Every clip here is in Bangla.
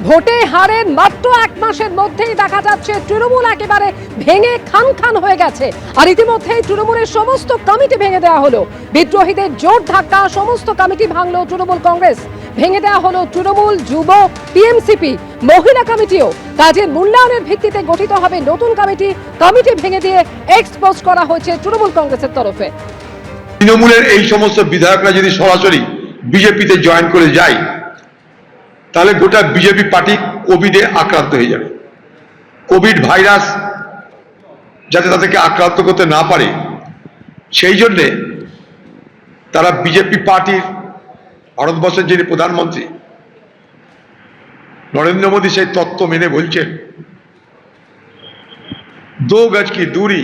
ভোটে হারের মাত্র এক মাসের মধ্যেই দেখা যাচ্ছে তৃণমূল একেবারে ভেঙে খান খান হয়ে গেছে। আর ইতিমধ্যেই তৃণমূলের সমস্ত কমিটি ভেঙে দেওয়া হলো। বিদ্রোহীদের জোর ধাক্কা সমস্ত কমিটি ভাঙলো তৃণমূল কংগ্রেস। ভেঙে দেওয়া হলো তৃণমূল, যুব, টিএমসিপি, মহিলা কমিটিও। কাজের মূল্যায়নের ভিত্তিতে গঠিত হবে নতুন কমিটি। কমিটি ভেঙে দিয়ে এক্সপোজ করা হয়েছে তৃণমূল কংগ্রেসের তরফে। তৃণমূলের এই সমস্ত বিধায়করা যদি সরাসরি বিজেপিতে জয়েন করে যায়, তাহলে গোটা বিজেপি পার্টি কোভিডে আক্রান্ত হয়ে যাবে। কোভিড ভাইরাস যাতে তাদেরকে আক্রান্ত করতে না পারে, সেই জন্যে তারা বিজেপি পার্টির, ভারতবর্ষের যিনি প্রধানমন্ত্রী নরেন্দ্র মোদী, সেই তত্ত্ব মেনে বলছেন দো গজ কি দূরি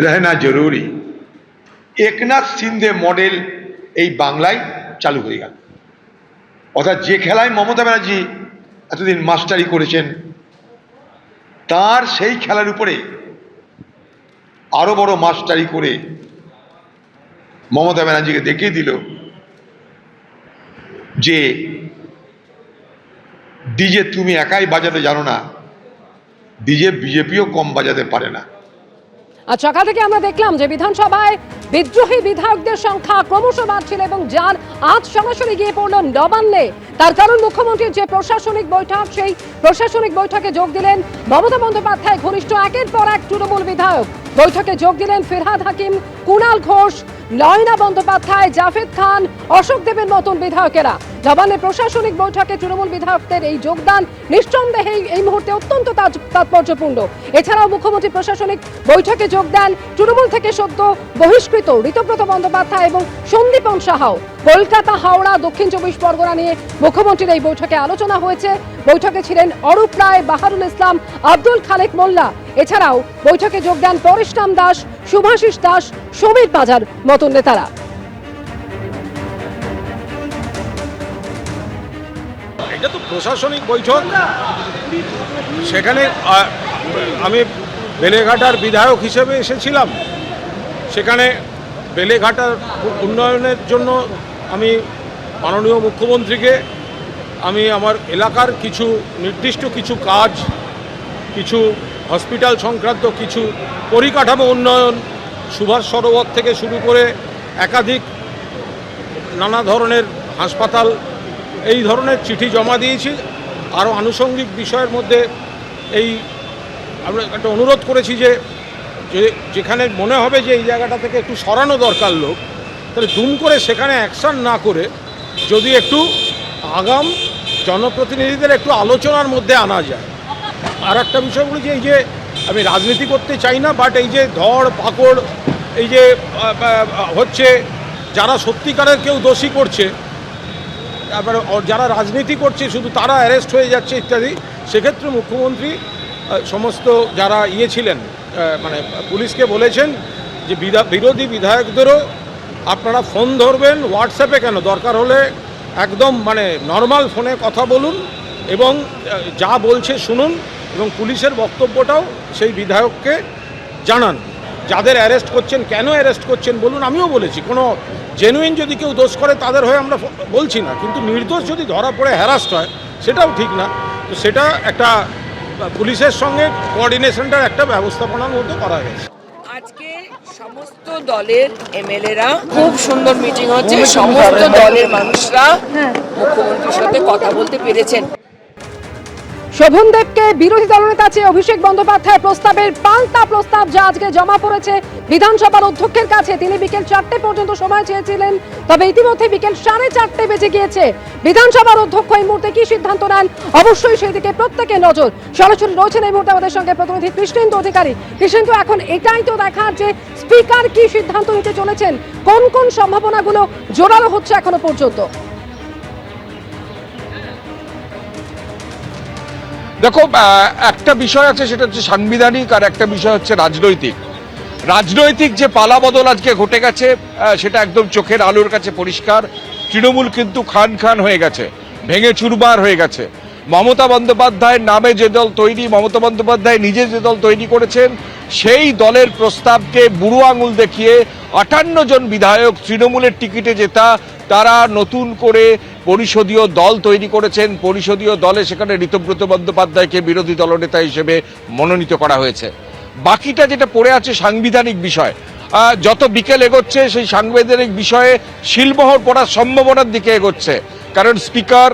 রহনা জরুরি। একনাথ সিন্ধে মডেল এই বাংলায় চালু হয়ে গেল। অর্থাৎ যে খেলায় মমতা ব্যানার্জি এতদিন মাস্টারি করেছেন, তার সেই খেলার উপরে আরো বড় মাস্টারি করে মমতা ব্যানার্জিকে দেখিয়ে দিল যে ডিজে তুমি একাই বাজাতে জানো না, ডিজে বিজেপিও কম বাজাতে পারে না। আর সকাল থেকে আমরা দেখলাম যে বিধানসভায় বিদ্রোহী বিধায়কদের সংখ্যা ক্রমশ বাড়ছিল এবং যার আজ সরাসরি গিয়ে পড়লো নবান্নে। তার কারণ মুখ্যমন্ত্রীর যে প্রশাসনিক বৈঠক, সেই প্রশাসনিক বৈঠকে যোগ দিলেন মমতা বন্দ্যোপাধ্যায় ঘনিষ্ঠ একের পর এক তৃণমূল বিধায়ক। বৈঠকে যোগ দিলেন ফিরহাদ হাকিম, কুণাল ঘোষ, নয়না বন্দ্যোপাধ্যায়, জাভেদ খান, অশোক দেবের মতন বিধায়কেরা। নবান্নে প্রশাসনিক বৈঠকে তৃণমূল বিধায়কদের এই যোগদান নিঃসন্দেহে এই মুহূর্তে অত্যন্ত তাৎপর্যপূর্ণ। এছাড়াও মুখ্যমন্ত্রী প্রশাসনিক বৈঠকে যোগ দেন তৃণমূল থেকে সদ্য বহিষ্কৃত ঋতব্রত বন্দ্যোপাধ্যায় এবং সন্দীপন সাহাও। কলকাতা, হাওড়া, দক্ষিণ 24 পরগনা নিয়ে মুখ্যমন্ত্রীর এই বৈঠকে আলোচনা হয়েছে। বৈঠকে ছিলেন অরূপ রায়, বাহারুল ইসলাম, আব্দুল খালেক মোল্লা। এছাড়াও বৈঠকে যোগ দেন পরেশরাম দাস, শুভাশিস দাস, সমীর পাজার মতন নেতারা। এটা তো প্রশাসনিক বৈঠক, সেখানে আমি বেলেঘাটার বিধায়ক হিসেবে এসেছিলাম। সেখানে বেলেঘাটার উন্নয়নের জন্য আমি মাননীয় মুখ্যমন্ত্রীকে আমি আমার এলাকার নির্দিষ্ট কিছু কাজ, কিছু হসপিটাল সংক্রান্ত কিছু পরিকাঠামো উন্নয়ন, সুভাষ সরোবর থেকে শুরু করে একাধিক নানা ধরনের হাসপাতাল, এই ধরনের চিঠি জমা দিয়েছি। আরও আনুষঙ্গিক বিষয়ের মধ্যে আমরা একটা অনুরোধ করেছি যে যেখানে মনে হবে যে এই জায়গাটা থেকে একটু সরানো দরকার লোক, তাহলে দুম করে সেখানে অ্যাকশন না করে যদি একটু আগাম জনপ্রতিনিধিদের একটু আলোচনার মধ্যে আনা যায়। আর একটা বিষয় বলি যে এই যে আমি রাজনীতি করতে চাই না, বাট এই যে ধর পাকড় এই যে হচ্ছে, যারা সত্যিকারের কেউ দোষী করছে, তারপরে যারা রাজনীতি করছে শুধু তারা অ্যারেস্ট হয়ে যাচ্ছে ইত্যাদি, সেক্ষেত্রে মুখ্যমন্ত্রী সমস্ত যারা ছিলেন মানে পুলিশকে বলেছেন যে বিরোধী বিধায়কদেরও আপনারা ফোন ধরবেন, হোয়াটসঅ্যাপে কেন, দরকার হলে একদম মানে নর্মাল ফোনে কথা বলুন এবং যা বলছে শুনুন, এবং পুলিশের বক্তব্যটাও সেই বিধায়ককে জানান। যাদের অ্যারেস্ট করছেন কেন অ্যারেস্ট করছেন বলুন। আমিও বলেছি কোনো জেনুইন যদি কেউ দোষ করে তাদের হয়ে আমরা বলছি না, কিন্তু নির্দোষ যদি ধরা পড়ে হ্যারাস্ট হয় সেটাও ঠিক না। তো সেটা একটা পুলিশের সঙ্গে কোঅর্ডিনেশনটার একটা ব্যবস্থাপনার মধ্যে করা গেছে। আজকে সমস্ত দলের এমএলএরা খুব সুন্দর মিটিং হচ্ছে, সমস্ত দলের মানুষরা মুখ্যমন্ত্রীর সাথে কথা বলতে পেরেছেন। শোভন দেবকে বিরোধী দলনেতা চেয়ে অভিষেক বন্দ্যোপাধ্যায়ের প্রস্তাবের পাল্টা প্রস্তাব যা আজকে জমা পড়েছে বিধানসভার অধ্যক্ষের কাছে। তিনি বিকেল 4টে পর্যন্ত সময় চেয়েছিলেন, তবে ইতিমধ্যে বিকেল 4:30 বেজে গিয়েছে। বিধানসভার অধ্যক্ষ এই মুহূর্তে কি সিদ্ধান্ত নেন, অবশ্যই সেই দিকে প্রত্যেকের নজর। সরাসরি রয়েছেন এই মুহূর্তে আমাদের সঙ্গে প্রতিনিধি কৃষ্ণেন্দু অধিকারী। কৃষ্ণেন্দু, এখন এটাই তো দেখার যে স্পিকার কি সিদ্ধান্ত নিতে চলেছেন, কোন কোন সম্ভাবনাগুলো জোরালো হচ্ছে এখনো পর্যন্ত। দেখো, একটা বিষয় আছে, সেটা হচ্ছে সাংবিধানিক, আর একটা বিষয় হচ্ছে রাজনৈতিক যে পালাবদল আজকে ঘটে গেছে সেটা একদম চোখের আলোর কাছে পরিষ্কার। তৃণমূল কিন্তু খান খান হয়ে গেছে, ভেঙে চুরমার হয়ে গেছে। মমতা বন্দ্যোপাধ্যায়ের নামে যে দল তৈরি, মমতা বন্দ্যোপাধ্যায় নিজে যে দল তৈরি করেছেন, সেই দলের প্রস্তাবকে বুড়ো আঙুল দেখিয়ে 58 জন বিধায়ক তৃণমূলের টিকিটে জেতা, তারা নতুন করে পরিষদীয় দল তৈরি করেছেন, পরিষদীয় দলে সেখানে ঋতব্রত বন্দ্যোপাধ্যায়কে বিরোধী দলনেতা হিসেবে মনোনীত করা হয়েছে। বাকিটা যেটা পড়ে আছে সাংবিধানিক বিষয়, যত বিকেল এগোচ্ছে সেই সাংবিধানিক বিষয়ে শিলমোহর পড়ার সম্ভাবনার দিকে এগোচ্ছে। কারণ স্পিকার,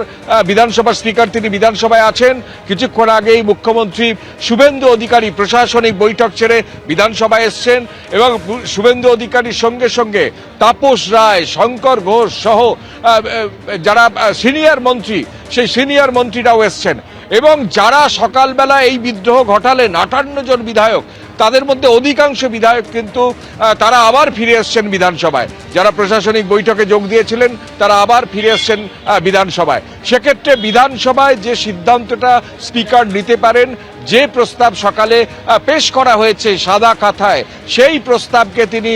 বিধানসভার স্পিকার তিনি বিধানসভায় আছেন। কিছুক্ষণ আগেই মুখ্যমন্ত্রী শুভেন্দু অধিকারী প্রশাসনিক বৈঠক ছেড়ে বিধানসভায় এসছেন এবং শুভেন্দু অধিকারীর সঙ্গে সঙ্গে তাপস রায়, শঙ্কর ঘোষ সহ যারা সিনিয়র মন্ত্রী, সেই সিনিয়র মন্ত্রীরাও এসছেন। এবং যারা সকালবেলা এই বিদ্রোহ ঘটালেন 58 জন বিধায়ক, তাদের মধ্যে অধিকাংশ বিধায়ক কিন্তু তারা আবার ফিরে এসছেন বিধানসভায়। যারা প্রশাসনিক বৈঠকে যোগ দিয়েছিলেন তারা আবার ফিরে এসছেন বিধানসভায়। সেক্ষেত্রে বিধানসভায় যে সিদ্ধান্তটা স্পিকার নিতে পারেন, যে প্রস্তাব সকালে পেশ করা হয়েছে সাদা খাতায়, সেই প্রস্তাবকে তিনি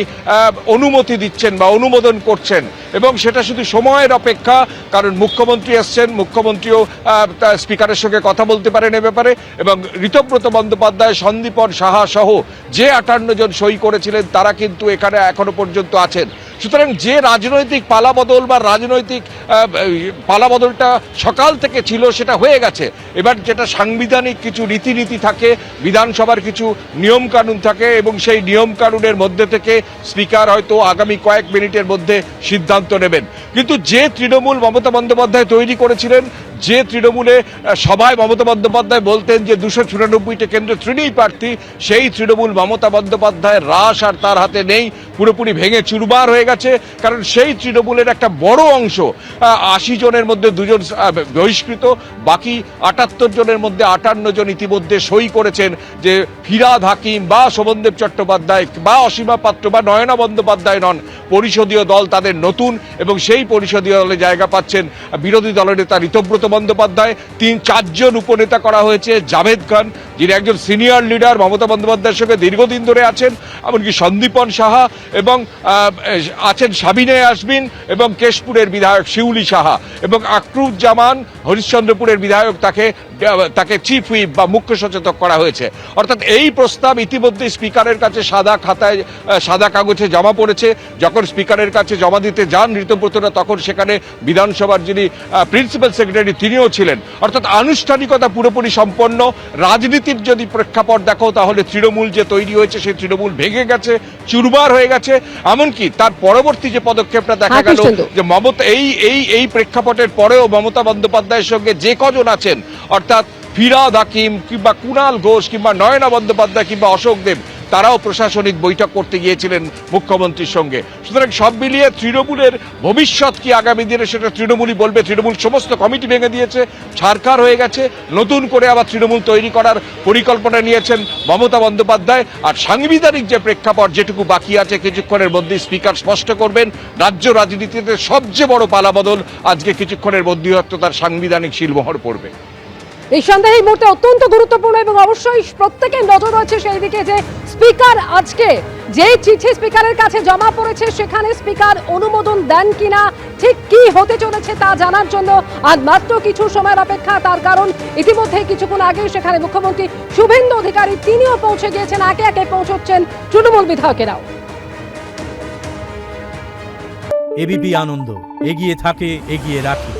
অনুমতি দিচ্ছেন বা অনুমোদন করছেন। এবং সেটা শুধু সময়ের অপেক্ষা, কারণ মুখ্যমন্ত্রী এসছেন, মুখ্যমন্ত্রীও স্পিকারের সঙ্গে কথা বলতে পারেন এ ব্যাপারে। এবং ঋতব্রত বন্দ্যোপাধ্যায়, সন্দীপন সাহা সহ যে 58 জন সই করেছিলেন তারা কিন্তু এখানে এখনো পর্যন্ত আছেন। সুতরাং যে রাজনৈতিক পালাবদল বা রাজনৈতিক পালাবদলটা সকাল থেকে ছিল সেটা হয়ে গেছে। এবার যেটা সাংবিধানিক কিছু রীতিনীতি থাকে, বিধানসভার কিছু নিয়মকানুন থাকে এবং সেই নিয়মকানুনের মধ্যে থেকে স্পিকার হয়তো আগামী কয়েক মিনিটের মধ্যে সিদ্ধান্ত নেবেন। কিন্তু যে তৃণমূল মমতা বন্দ্যোপাধ্যায় তৈরি করেছিলেন, যে তৃণমূলে সভায় মমতা বন্দ্যোপাধ্যায় বলতেন যে 294টা কেন্দ্র তৃণমূল প্রার্থী, সেই তৃণমূল মমতা বন্দ্যোপাধ্যায়ের রাশ আর তার হাতে নেই, পুরোপুরি ভেঙে চুরমার হয়ে গেছে। কারণ সেই তৃণমূলের একটা বড় অংশ, 80 জনের মধ্যে 2 জন বহিষ্কৃত, বাকি 78 জনের মধ্যে 58 জন ইতিমধ্যে সই করেছেন যে ফিরহাদ হাকিম বা শোভনদেব চট্টোপাধ্যায় বা অসীমা পাত্র বা নয়না বন্দ্যোপাধ্যায় নন, পরিষদীয় দল তাদের নতুন। এবং সেই পরিষদীয় দলে জায়গা পাচ্ছেন বিরোধী দলের নেতা ঋতব্রত বন্দ্যোপাধ্যায়, 3-4 জন উপনেতা করা হয়েছে। জাভেদ খান, যিনি একজন সিনিয়র লিডার, মমতা বন্দ্যোপাধ্যায়ের সঙ্গে দীর্ঘদিন ধরে আছেন, এমনকি সন্দীপন সাহা, এবং আছেন সাবিনে আসবিন, এবং কেশপুরের বিধায়ক শিউলি সাহা, এবং আকরুজ্জামান হরিশ্চন্দ্রপুরের বিধায়ক, তাকে চিফ হুইপ বা মুখ্য সচেতক করা হয়েছে। অর্থাৎ এই প্রস্তাব ইতিমধ্যে স্পিকারের কাছে সাদা খাতায়, সাদা কাগজে জমা পড়েছে। যখন স্পিকারের কাছে জমা দিতে যান ঋতব্রতরা, তখন সেখানে বিধানসভার যিনি প্রিন্সিপাল সেক্রেটারি তিনিও ছিলেন। অর্থাৎ আনুষ্ঠানিকতা পুরোপুরি সম্পন্ন। রাজনীতির যদি প্রেক্ষাপট দেখো তাহলে তৃণমূল যে তৈরি হয়েছে সেই তৃণমূল ভেঙে গেছে, চুরমার হয়ে গেছে। এমনকি তার পরবর্তী যে পদক্ষেপটা দেখা গেল যে মমতা এই প্রেক্ষাপটের পরেও মমতা বন্দ্যোপাধ্যায়ের সঙ্গে যে কজন আছেন, অর্থাৎ ফিরহাদ হাকিম কিংবা কুণাল ঘোষ কিংবা নয়না বন্দ্যোপাধ্যায় কিংবা অশোক দেব, তারাও প্রশাসনিক বৈঠক করতে গিয়েছিলেন মুখ্যমন্ত্রীর সঙ্গে। সুতরাং সব মিলিয়ে তৃণমূলের ভবিষ্যৎ কি আগামী দিনে সেটা তৃণমূলই বলবে। তৃণমূল সমস্ত কমিটি ভেঙে দিয়েছে, ছারখার হয়ে গেছে, নতুন করে আবার তৃণমূল তৈরি করার পরিকল্পনা নিয়েছেন মমতা বন্দ্যোপাধ্যায়। আর সাংবিধানিক যে প্রেক্ষাপট যেটুকু বাকি আছে, কিছুক্ষণের মধ্যে স্পিকার স্পষ্ট করবেন। রাজ্য রাজনীতিতে সবচেয়ে বড় পালাবদল আজকে কিছুক্ষণের মধ্যেই হয়তো তার সাংবিধানিক শিলমোহর পড়বে। এই সন্দেহে এই মুহূর্তে অত্যন্ত গুরুত্বপূর্ণ এবং অবশ্যই প্রত্যেকের নজর রয়েছে সেই দিকে যে স্পিকার আজকে যে চিঠি স্পিকারের কাছে জমা পড়েছে সেখানে স্পিকার অনুমোদন দেন কিনা, ঠিক কি হতে চলেছে তা জানার জন্য আর মাত্র কিছু সময়ের অপেক্ষা। তার কারণ ইতিমধ্যে কিছুক্ষণ আগে সেখানে মুখ্যমন্ত্রী শুভেন্দু অধিকারী তিনিও পৌঁছে গিয়েছেন, একে একে পৌঁছচ্ছেন তৃণমূল বিধায়কেরাও। এবিপি আনন্দ, এগিয়ে থাকে, এগিয়ে রাখে।